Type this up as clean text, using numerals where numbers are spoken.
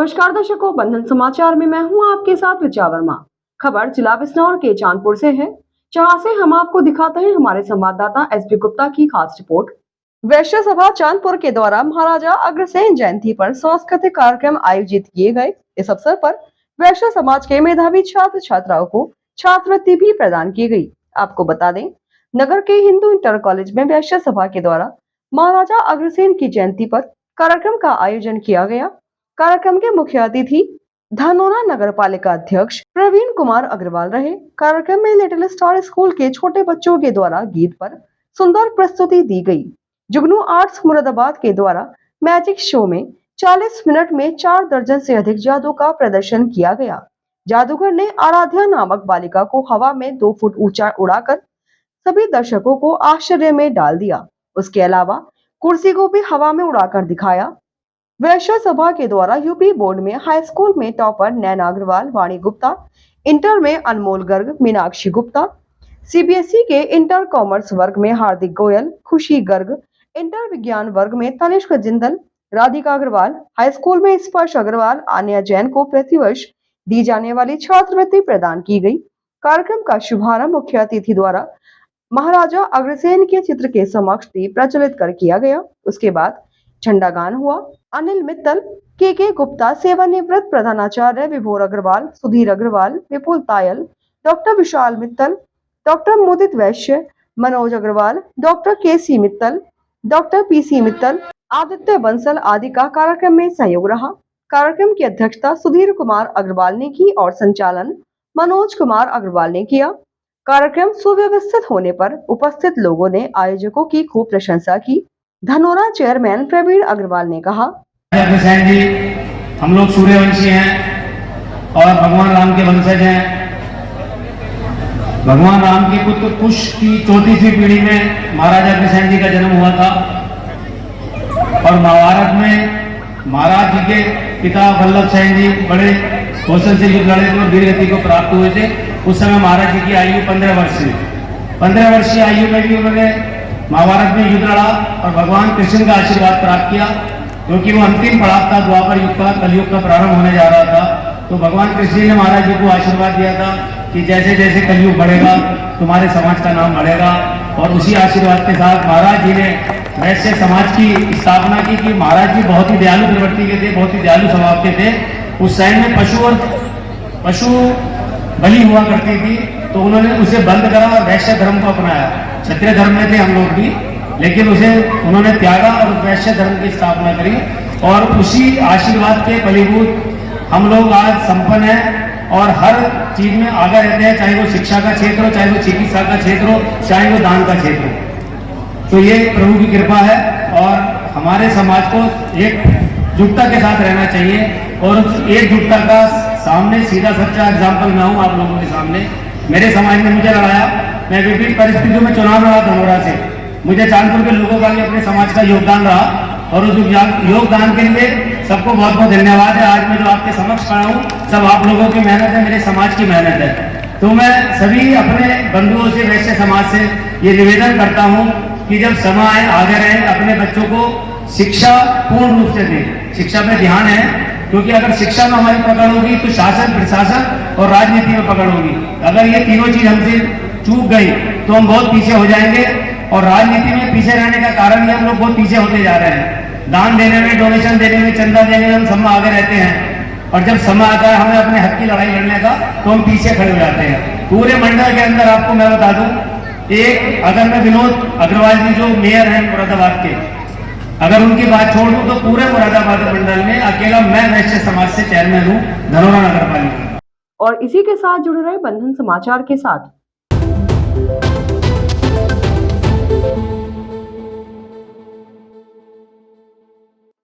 नमस्कार दर्शकों, बंधन समाचार में मैं हूं आपके साथ विचा वर्मा। खबर जिला बिजनौर के चांदपुर से है, जहां से हम आपको दिखाते हैं हमारे संवाददाता एसबी गुप्ता की खास रिपोर्ट। वैश्य सभा चांदपुर के द्वारा महाराजा अग्रसेन जयंती पर सांस्कृतिक कार्यक्रम आयोजित किए गए। इस अवसर पर वैश्य समाज के मेधावी छात्र छात्राओं को छात्रवृत्ति भी प्रदान की गई। आपको बता दें, नगर के हिंदू इंटर कॉलेज में वैश्य सभा के द्वारा महाराजा अग्रसेन की जयंती पर कार्यक्रम का आयोजन किया गया। कार्यक्रम के मुख्य अतिथि धनोरा नगर पालिका अध्यक्ष प्रवीण कुमार अग्रवाल रहे। कार्यक्रम में लिटिल स्टार स्कूल के छोटे बच्चों के द्वारा गीत पर सुंदर प्रस्तुति दी गई। जुगनू आर्ट्स मुरादाबाद के द्वारा मैजिक शो में 40 मिनट में 4 दर्जन से अधिक जादू का प्रदर्शन किया गया। जादूगर ने आराध्या नामक बालिका को हवा में 2 फुट ऊंचा उड़ाकर सभी दर्शकों को आश्चर्य में डाल दिया। उसके अलावा कुर्सी को भी हवा में उड़ाकर दिखाया। वैश्य सभा के द्वारा यूपी बोर्ड में हाई स्कूल में टॉपर नैना अग्रवाल, वाणी गुप्ता, इंटर में अनमोल गर्ग, मीनाक्षी गुप्ता, सीबीएसई के इंटर कॉमर्स वर्ग में हार्दिक गोयल, खुशी गर्ग, इंटर विज्ञान वर्ग में तनिष्क जिंदल, राधिका अग्रवाल, हाई स्कूल में स्पर्श अग्रवाल, आन्या जैन को प्रतिवर्ष दी जाने वाली छात्रवृत्ति प्रदान की गई। कार्यक्रम का शुभारंभ मुख्य अतिथि द्वारा महाराजा अग्रसेन के चित्र के समक्ष दीप प्रज्वलित कर किया गया। उसके बाद झंडा गान हुआ। अनिल मित्तल, के गुप्ता, सेवानिवृत्त प्रधानाचार्य विभोर अग्रवाल, सुधीर अग्रवाल, विपुल तायल, डॉक्टर विशाल मित्तल, डॉक्टर मुदित वैश्य, मनोज अग्रवाल, डॉक्टर केसी मित्तल, डॉक्टर पीसी मित्तल, आदित्य बंसल आदि का कार्यक्रम में सहयोग रहा। कार्यक्रम की अध्यक्षता सुधीर कुमार अग्रवाल ने की और संचालन मनोज कुमार अग्रवाल ने किया। कार्यक्रम सुव्यवस्थित होने पर उपस्थित लोगों ने आयोजकों की खूब प्रशंसा की। धनोरा चेयरमैन प्रवीण अग्रवाल ने कहा, जी, हम लोग सूर्यवंशी हैं और भगवान राम के वंशज हैं। भगवान राम के पुत्र कुश की 34वीं पीढ़ी में महाराजा अग्रसेन जी का जन्म हुआ था और महाभारत में महाराज जी के पिता वल्लभ सेन जी बड़े कौशल से युद्ध लड़े थे और वीर गति को प्राप्त हुए थे। उस समय महाराज जी की आयु 15 वर्ष थी। 15 वर्षीय आयु में भी उन्होंने महाभारत में युद्ध लड़ा और भगवान कृष्ण का आशीर्वाद प्राप्त किया, क्योंकि वो अंतिम पड़ाव था द्वापर युग का, कलयुग का प्रारंभ होने जा रहा था। तो भगवान कृष्ण ने महाराज जी को आशीर्वाद दिया था कि जैसे जैसे कलयुग बढ़ेगा तुम्हारे समाज का नाम बढ़ेगा। और उसी आशीर्वाद के साथ महाराज जी ने वैश्य समाज की स्थापना की कि महाराज जी बहुत ही दयालु प्रवृत्ति के थे, बहुत ही दयालु स्वभाव के थे। उस टाइम में पशु बलि हुआ करती थी, तो उन्होंने उसे बंद करा और वैश्य धर्म को अपनाया। क्षत्रिय धर्म में थे हम लोग भी, लेकिन उसे उन्होंने त्यागा और वैश्य धर्म की स्थापना करी। और उसी आशीर्वाद के फलीभूत हम लोग आज संपन्न हैं और हर चीज में आगे रहते हैं, चाहे वो शिक्षा का क्षेत्र हो, चाहे वो चिकित्सा का क्षेत्र हो, चाहे वो दान का क्षेत्र हो। तो ये प्रभु की कृपा है और हमारे समाज को एकजुटता के साथ रहना चाहिए और उस एकजुटता का सामने सीधा सच्चा एग्जाम्पल मैं हूँ आप लोगों के सामने। मेरे समाज ने मुझे लड़ाया, मैं विभिन्न परिस्थितियों में चुनाव लड़ा धनोरा से। मुझे चांदपुर के लोगों का भी अपने समाज का योगदान रहा और उस योगदान के लिए सबको बहुत बहुत धन्यवाद है। आज मैं जो आपके समक्ष खड़ा हूँ सब आप लोगों की मेहनत है, मेरे समाज की मेहनत है। तो मैं सभी अपने बंधुओं से, वैश्य समाज से ये निवेदन करता हूँ कि जब समय आए आगे रहे, अपने बच्चों को शिक्षा पूर्ण रूप से दें। शिक्षा में ध्यान है, क्योंकि अगर शिक्षा में हमारी पकड़ होगी तो शासन, प्रशासन और राजनीति में पकड़ होगी। अगर ये तीनों चीज हमसे चूक गई तो हम बहुत पीछे हो जाएंगे और राजनीति में पीछे रहने का कारण ही हम लोग बहुत पीछे होते जा रहे हैं। दान देने में, डोनेशन देने में, चंदा देने में हम सब आगे रहते हैं और जब समय आता है हमें अपने हक की लड़ाई लड़ने का तो हम पीछे खड़े हो जाते हैं। पूरे मंडल के अंदर आपको मैं बता दूं, एक अगर मैं विनोद अग्रवाल जी जो मेयर हैं मुरादाबाद के, अगर उनकी बात छोड़ दूं तो पूरे मुरादाबाद मंडल में अकेला मैं वैश्य समाज से चेयरमैन हूँ, धनोरा नगर पालिका। और इसी के साथ जुड़े रहे बंधन समाचार के साथ।